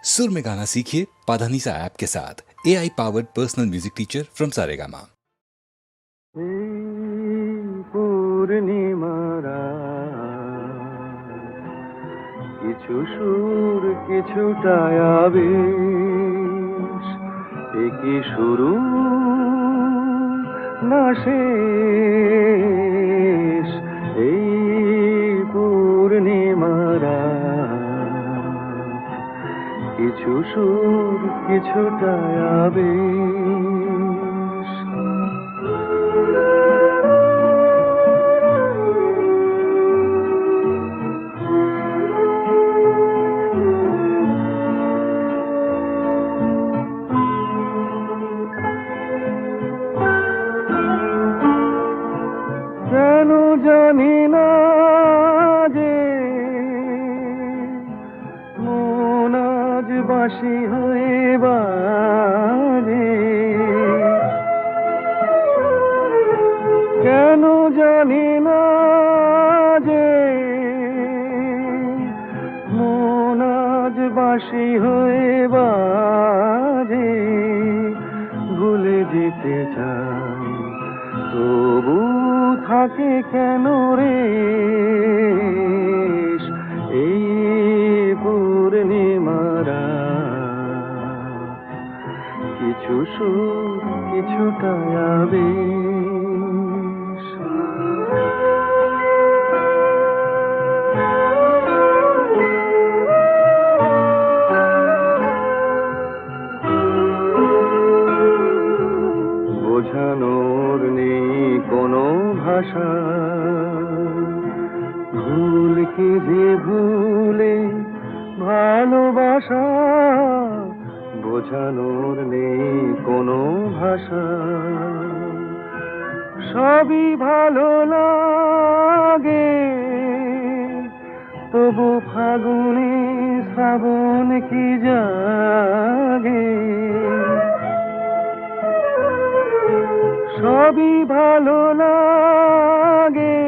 सुर में गाना सीखिए पाधानीसा ऐप के साथ। AI powered personal music teacher from Saregama. কিছু সুর কিছুটা আবেশ, একই শুরু না শেষ, এই পূর্ণিমারা কিছু সুর কিছুটা আবেশ। কেন জানি না যে মন আজ বাঁশি হয়ে বাজে, কেন জানি না যে মন আজ বাঁশি হয়ে বাজে। ভুলে যেতে চাই তবু থাকে কেন রে এই পূর্ণিমারা কিছু সুর কিছুটা আবেশ। বোঝানোর নেই কোনো ভাষা, ভুল কি যে ভুলে ভালোবাসা। বোঝানোর নেই কোনো ভাষা, সবই ভালো লাগে তবু ফাগুনে শ্রাবণ কি জাগে। সবই ভালো লাগে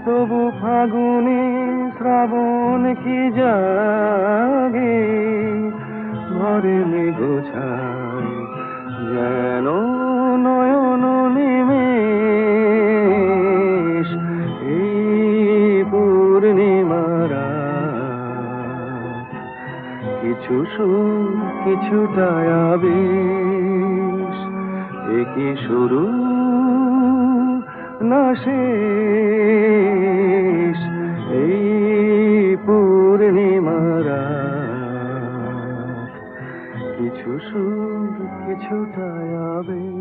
তবু ফাগুনে শ্রাবণ কি জাগে। ঘরে গোছায় যেন নয়ন নিমেষ, এই পূর্ণিমারা কিছু সুর কিছুটা আবেশ, একই শুরু না শেষ, এই পূর্ণিমারা কিছু সুর কিছুটা আবেশ।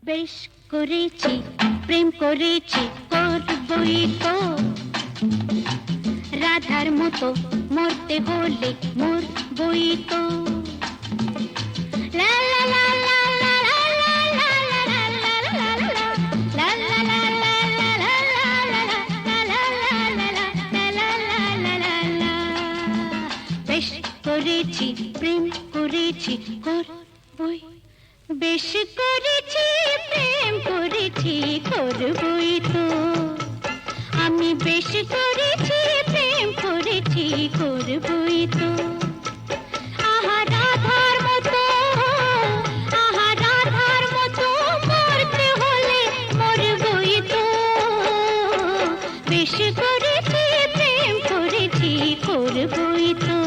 বেশ করেছি প্রেম করেছি করবই তো, রাধার মতো মরতে হলে মরবই তো। লা লা লা লা লা লা লা লা লা লা লা লা লা লা লা লা লা লা। বেশ করেছি প্রেম করেছি করবই, বেশ করেছি প্রেম করেছি করবই তো। আমি বেশ করেছি প্রেম করেছি করবই তো। আহা রাধার মতো, আহা রাধার মতো মরতে হলে মরবই তো। বেশ করেছি প্রেম করেছি করবই তো।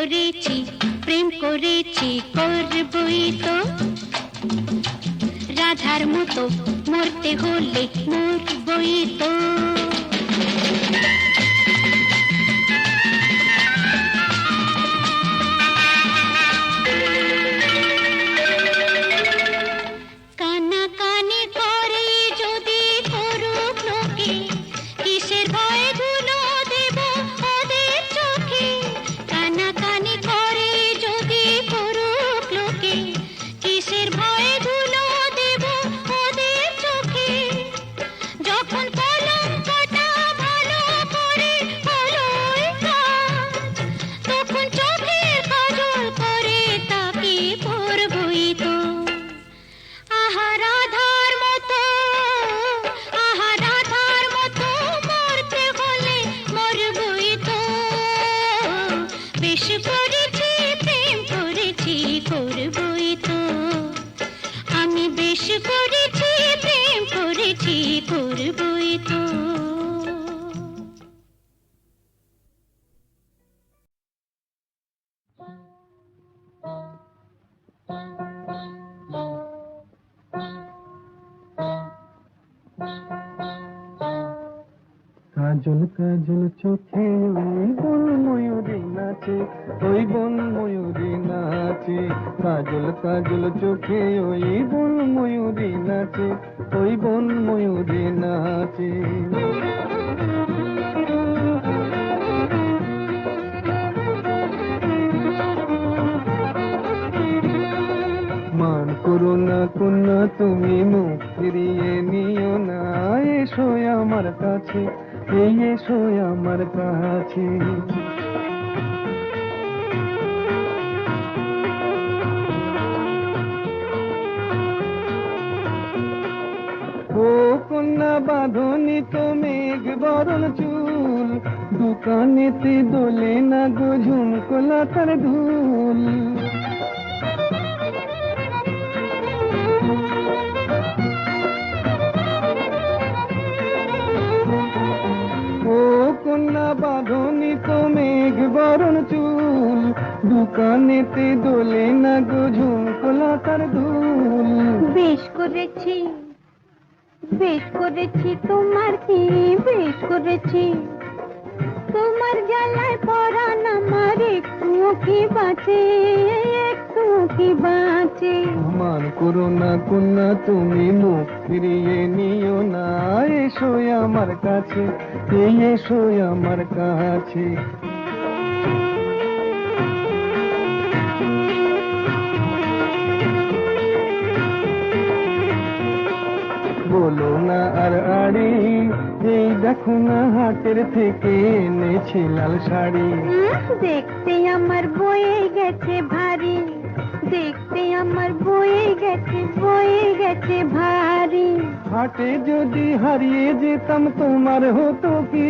করেছি প্রেম করেছি করবই তো রাধার মতো মরতে হলে মরবই তো কানাকানি করে যদি করুক লোকে কিসের ভয়ে ধুলো দেব ওদের চোখে কানাকানি করে যদি করুক লোকে কিসের ভয়ে ধুলো দেব ওদের চোখে যখন কলঙ্কটা ভালো করে হলোই কাজ তখন চোখের কাজল করে তাকে পরবই তো আহা রাধার মতো মরতে হলে মরবই তো বেশ করেছি প্রেম করেছি করবই তো আমি বেশ করেছি প্রেম করেছি করবই তো কাজল কাজল চোখে ওই বন ময়ূরী নাচে ওই বন ময়ূরী নাচে কাজল কাজল চোখে ওই বন ময়ূরী নাচে ওই বন ময়ূরী নাচে মান করো না কন্যা তুমি মুখ ফিরিয়ে নিও না এসো আমার কাছে এই এসো আমার কাছে ও কন্যা বাঁধনি তো মেঘ বরণ চুল দোকানেতে দোলে না গো ঝুমকোলা তার ধুল ও কন্যা বাঁধনি তো মেঘ বরণ চুল দোকানেতে দোলে না গো ঝুমকোলা তার ধুল বেশ করেছি তোমার কি বেশ করেছি তোমার জ্বালায় পরাণ আমার একটু কি বাঁচে মান করো না কন্যা তুমি মুখ ফিরিয়ে নিও না এসো আমার কাছে এই এসো আমার কাছে বলো না আর আড়ি এই দেখো না হাটের থেকে এনেছি লাল শাড়ি দেখতে আমার বয়ে গেছে ভারী দেখতে আমার বয়ে গেছে ভারী হাটে যদি হারিয়ে যেতাম তোমার হতো কি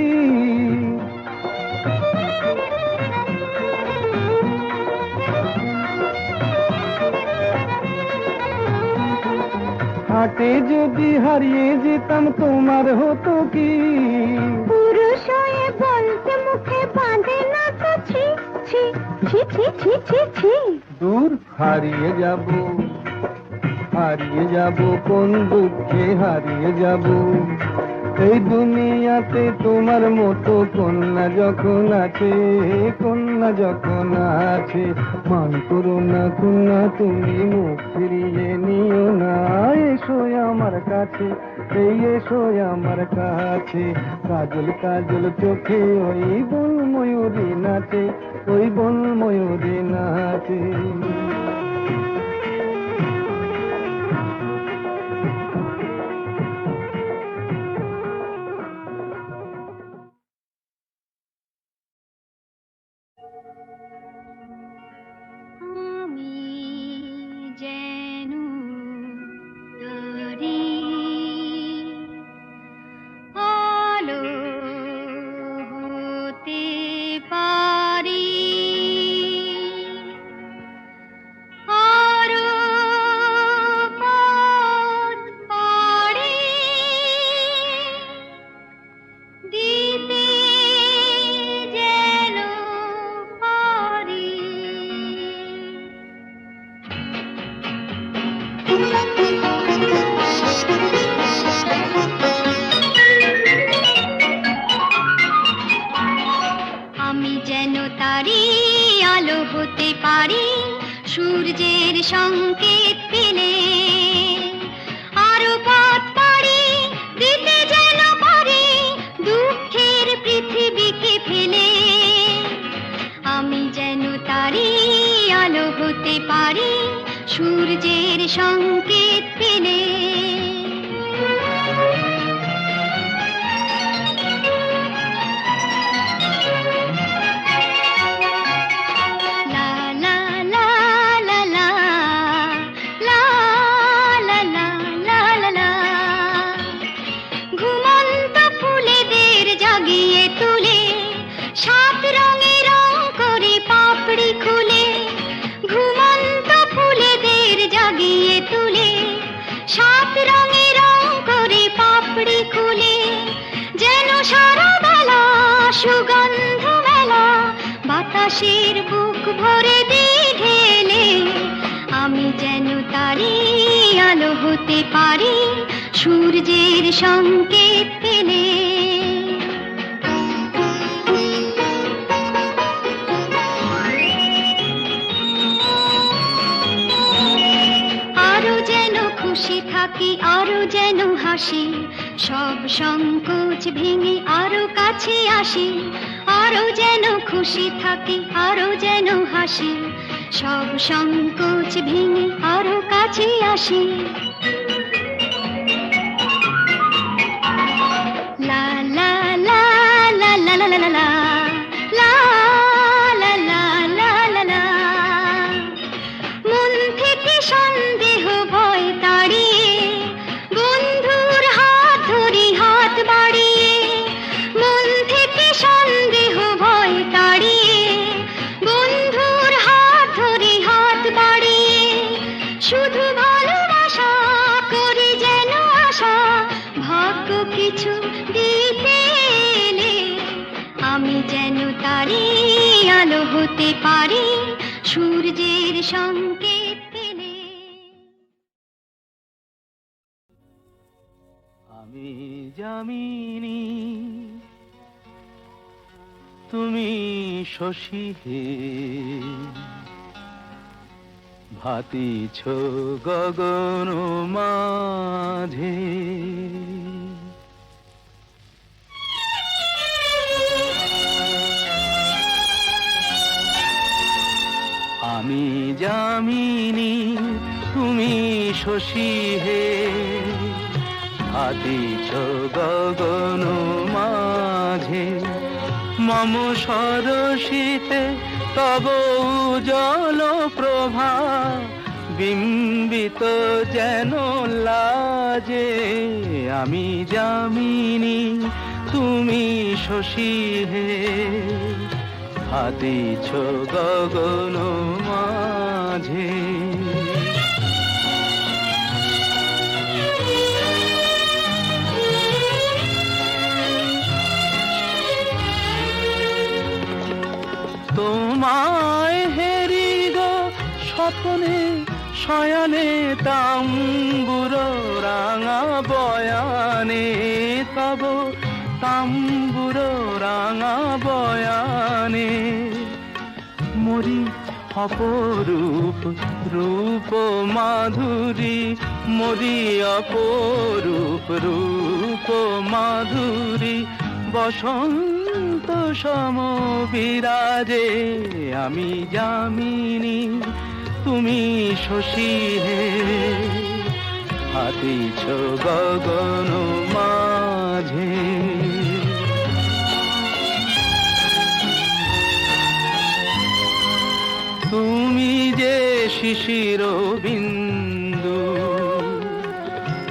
হাটে যদি হারিয়ে যেতাম তোমার হতো কি পুরুষ হয়ে বলতে মুখে বাঁধে না তো ছি ছি ছি ছি ছি ছি ছি দূর হারিয়ে যাব কোন দুঃখে হারিয়ে যাব এই দুনিয়াতে তোমার মতো কন্যা যখন আছে মান করো না কন্যা তুমি মুখ ফিরিয়ে নিও না এসো আমার কাছে এই এসো আমার কাছে কাজল কাজল চোখে ওই বন ময়ূরী নাচে ওই বন ময়ূরী নাচে আমি যেন তারি আলো হতে পারি সংকেত পেলে আরো পথ পাড়ি দিতে যেন পারি দুঃখের পৃথিবীকে ফেলে আমি যেন তারি আলো হতে পারি সূর্যের সংকেত পেলে সুগন্ধ মেলা বাতাসের বুক ভরে দিয়ে ঢেলে আমি যেন তারি আলো হতে পারি সূর্যের সংকেত পেলে আরো যেন খুশি থাকি আরো যেন হাসি সব সংকোচ ভেঙে আরো কাছে আসি আরো যেন খুশি থাকি আরো যেন হাসি সব সংকোচ ভেঙে আরো কাছে আসি লা লা লা লা লা লা লা লা লা লা লা লা লা লা মন থেকে সন্দেহ ভয় তাড়িয়ে বন্ধুর হাত ধরি হাত বাড়িয়ে মন থেকে সন্দেহ ভয় তাড়িয়ে বন্ধুর হাত ধরি হাত বাড়িয়ে শুধু ভালোবাসা করি যেন আশা ভাগ্য কিছু দিতে এলে আমি যেন তারি আলো হতে পারি সূর্যের সংকেত পেলে আমি যামিনী তুমি শশী হে ভাতিছ গগন মাঝে আমি যামিনী তুমি শশী হে ভাতিছ গগন মাঝে মম সরসিতে তব উজ্জ্বল প্রভা বিম্বিত যেন লাজে আমি যামিনী তুমি শশী হে ভাতিছ গগন মাঝে তোমায় হেরি গো স্বপ্নে শয়নে তাম্বুর রাঙা বয়ানে তব তাম্বুর রাঙা বয়ানে মরি অপরূপ রূপ মাধুরী মরি অপরূপ রূপ মাধুরী বসন্ত সম বিরাজে আমি যামিনী তুমি শশী হে ভাতিছ গগন মাঝে তুমি যে শিশির বিন্দু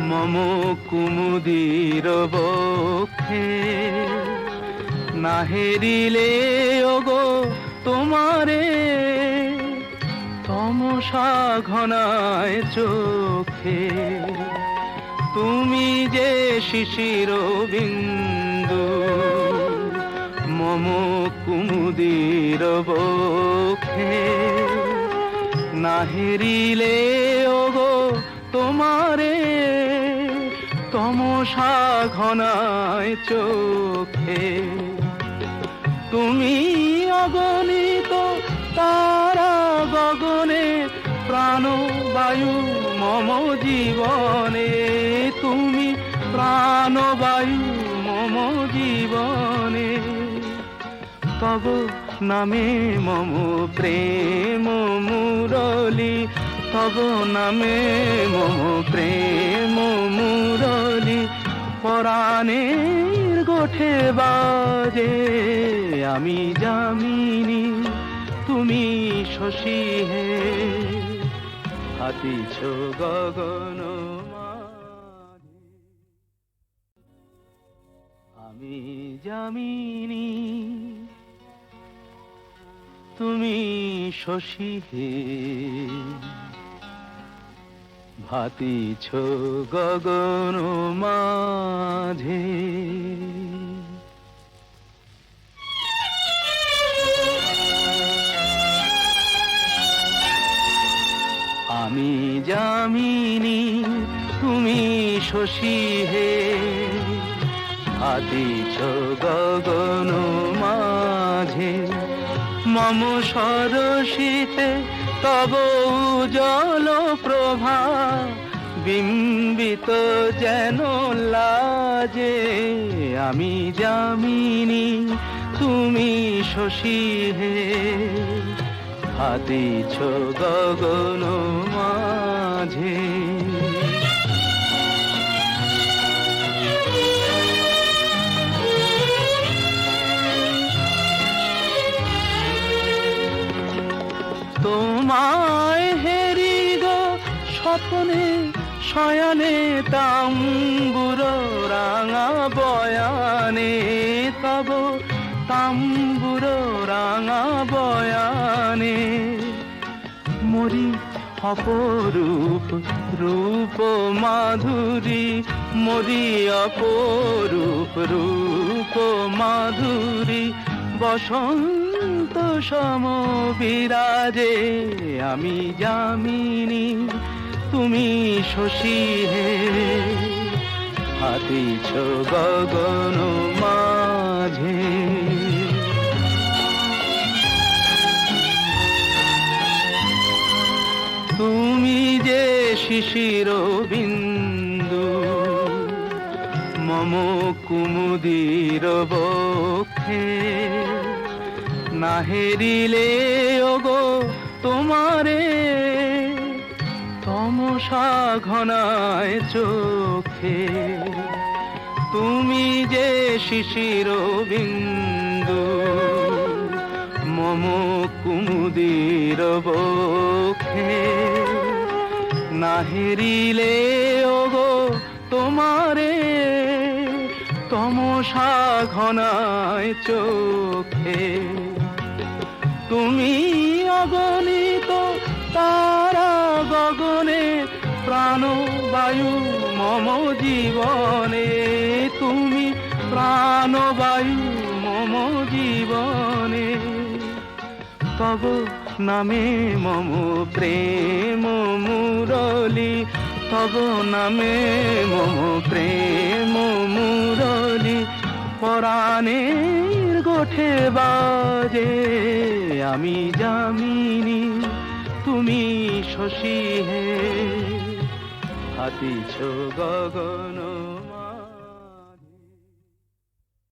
মম কুমুদির বক্ষে না হেরিলে ওগো তোমারে তমসা ঘনায় চোখে তুমি যে শিশির বিন্দু মম কুমুদির বক্ষে না হেরিলে ওগো তোমারে তমসা ঘনায় চোখে তুমি অগণিত তারা গগনে প্রাণবায়ু মম জীবনে, তুমি প্রাণবায়ু মম জীবনে। তব নামে মম প্রেম মুরলি, তব নামে মম প্রেম মুরলি। পরাণের গোঠে বাজে আমি যামিনী, তুমি শশী হে, হাতিছ গগন মাঝে। আমি যামিনী, তুমি শশী হে, ভাতিছ গগন মাঝে। আমি যামিনী, তুমি শশী হে, ভাতিছ গগন মাঝে। মম সরসিতে তব উজ্জ্বল প্রভা, বিম্বিত যেন লাজে। আমি যামিনী, তুমি শশী হে, ভাতিছ গগন মাঝে। তোমায় হেরি গো স্বপ্নে শয়নে, তাম্বুর রাঙা বয়ানে, তব তাম্বুর রাঙা বয়ানে। মরি অপরূপ রূপ মাধুরী, মরি অপরূপ রূপ মাধুরী। বসন্ত সম বিরাজে আমি যামিনী, তুমি শশী হে, হাতিছ গগন মাঝে। তুমি যে শিশির বিন্দু মম কুমুদির বক্ষে, না হেরিলে ওগো তোমারে তমসা ঘনায় চোখে। তুমি যে শিশির বিন্দু মম কুমুদির বক্ষে, না হেরিলে ওগো তোমারে তমসা ঘনায় চোখে। তুমি অগণিত তারা গগনে, প্রাণবায়ু মম জীবনে, তুমি প্রাণবায়ু মম জীবনে। তব নামে মম প্রেম মুরলি, তব নামে মম প্রেম মুরলি। পরাণের গোঠে বাজে আমি যামিনী, তুমি শশী হে, হাতিছ গগন।